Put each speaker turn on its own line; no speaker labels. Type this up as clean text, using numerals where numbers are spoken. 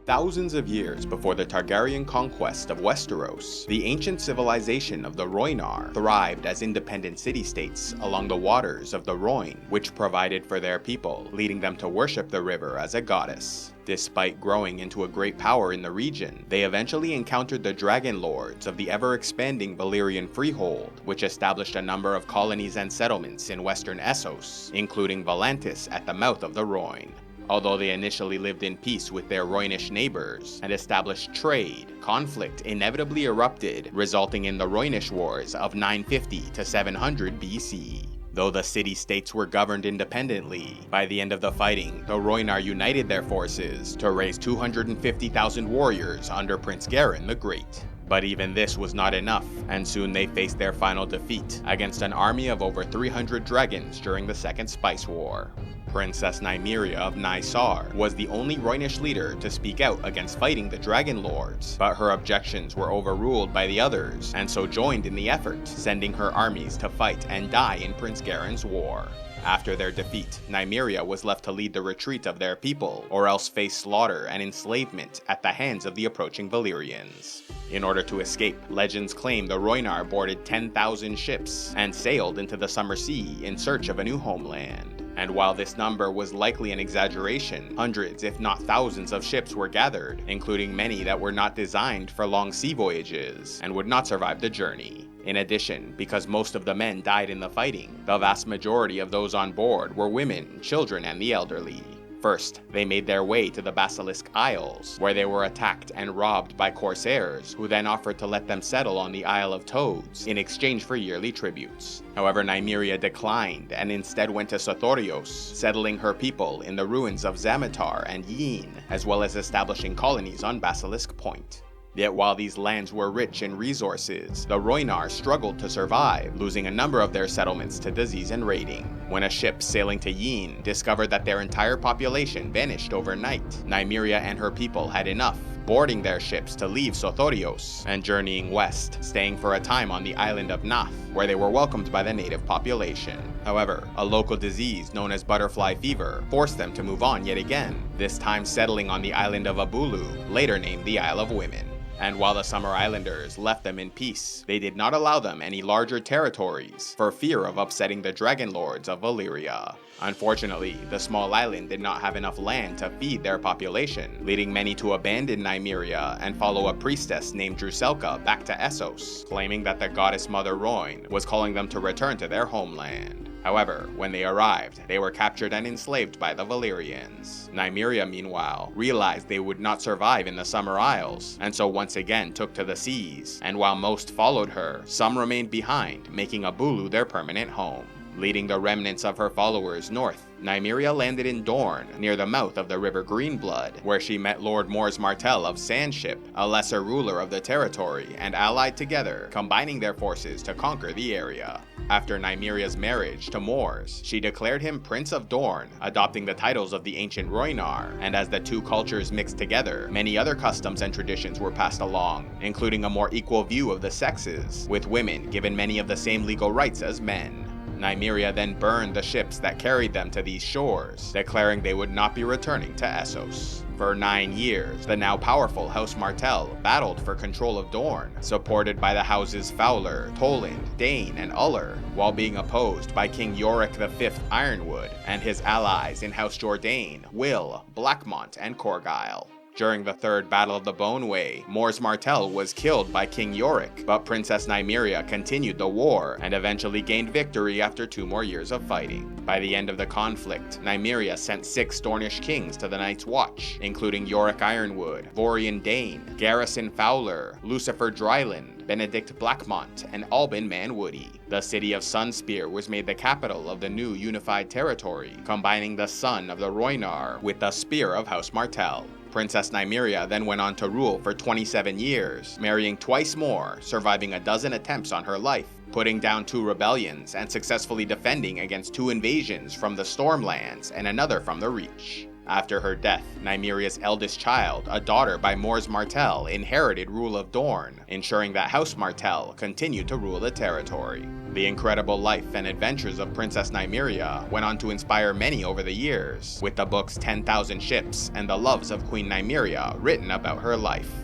Thousands of years before the Targaryen conquest of Westeros, the ancient civilization of the Rhoynar thrived as independent city-states along the waters of the Rhoyne, which provided for their people, leading them to worship the river as a goddess. Despite growing into a great power in the region, they eventually encountered the Dragon Lords of the ever-expanding Valyrian Freehold, which established a number of colonies and settlements in western Essos, including Volantis at the mouth of the Rhoyne. Although they initially lived in peace with their Rhoynish neighbors and established trade, conflict inevitably erupted, resulting in the Rhoynish Wars of 950 to 700 BC. Though the city-states were governed independently, by the end of the fighting, the Rhoynar united their forces to raise 250,000 warriors under Prince Garren the Great. But even this was not enough, and soon they faced their final defeat against an army of over 300 dragons during the Second Spice War. Princess Nymeria of Nysar was the only Rhoynish leader to speak out against fighting the Dragon Lords, but her objections were overruled by the others, and so joined in the effort, sending her armies to fight and die in Prince Garren's war. After their defeat, Nymeria was left to lead the retreat of their people, or else face slaughter and enslavement at the hands of the approaching Valyrians. In order to escape, legends claim the Rhoynar boarded 10,000 ships and sailed into the Summer Sea in search of a new homeland. And while this number was likely an exaggeration, hundreds if not thousands of ships were gathered, including many that were not designed for long sea voyages and would not survive the journey. In addition, because most of the men died in the fighting, the vast majority of those on board were women, children, and the elderly. First, they made their way to the Basilisk Isles, where they were attacked and robbed by corsairs, who then offered to let them settle on the Isle of Toads in exchange for yearly tributes. However, Nymeria declined and instead went to Sothorios, settling her people in the ruins of Zamatar and Yin, as well as establishing colonies on Basilisk Point. Yet while these lands were rich in resources, the Rhoynar struggled to survive, losing a number of their settlements to disease and raiding. When a ship sailing to Yin discovered that their entire population vanished overnight, Nymeria and her people had enough, boarding their ships to leave Sothorios and journeying west, staying for a time on the island of Nath, where they were welcomed by the native population. However, a local disease known as butterfly fever forced them to move on yet again, this time settling on the island of Abulu, later named the Isle of Women. And while the Summer Islanders left them in peace, they did not allow them any larger territories for fear of upsetting the Dragon Lords of Valyria. Unfortunately, the small island did not have enough land to feed their population, leading many to abandon Nymeria and follow a priestess named Druselka back to Essos, claiming that the goddess Mother Rhoyne was calling them to return to their homeland. However, when they arrived, they were captured and enslaved by the Valyrians. Nymeria, meanwhile, realized they would not survive in the Summer Isles, and so once again took to the seas, and while most followed her, some remained behind, making Abulu their permanent home. Leading the remnants of her followers north, Nymeria landed in Dorne, near the mouth of the river Greenblood, where she met Lord Mors Martell of Sandship, a lesser ruler of the territory, and allied together, combining their forces to conquer the area. After Nymeria's marriage to Mors, she declared him Prince of Dorne, adopting the titles of the ancient Rhoynar, and as the two cultures mixed together, many other customs and traditions were passed along, including a more equal view of the sexes, with women given many of the same legal rights as men. Nymeria then burned the ships that carried them to these shores, declaring they would not be returning to Essos. For 9 years, the now powerful House Martell battled for control of Dorne, supported by the houses Fowler, Toland, Dane, and Uller, while being opposed by King Yorick V Ironwood and his allies in House Jourdain, Will, Blackmont, and Corgyle. During the Third Battle of the Boneway, Mors Martell was killed by King Yorick, but Princess Nymeria continued the war and eventually gained victory after 2 more years of fighting. By the end of the conflict, Nymeria sent 6 Dornish kings to the Night's Watch, including Yorick Ironwood, Vorian Dane, Garrison Fowler, Lucifer Dryland, Benedict Blackmont, and Albin Manwoody. The city of Sunspear was made the capital of the new unified territory, combining the sun of the Rhoynar with the spear of House Martell. Princess Nymeria then went on to rule for 27 years, marrying twice more, surviving a dozen attempts on her life, putting down 2 rebellions, and successfully defending against 2 invasions from the Stormlands and another from the Reach. After her death, Nymeria's eldest child, a daughter by Mors Martell, inherited rule of Dorne, ensuring that House Martell continued to rule the territory. The incredible life and adventures of Princess Nymeria went on to inspire many over the years, with the books 10,000 Ships and The Loves of Queen Nymeria written about her life.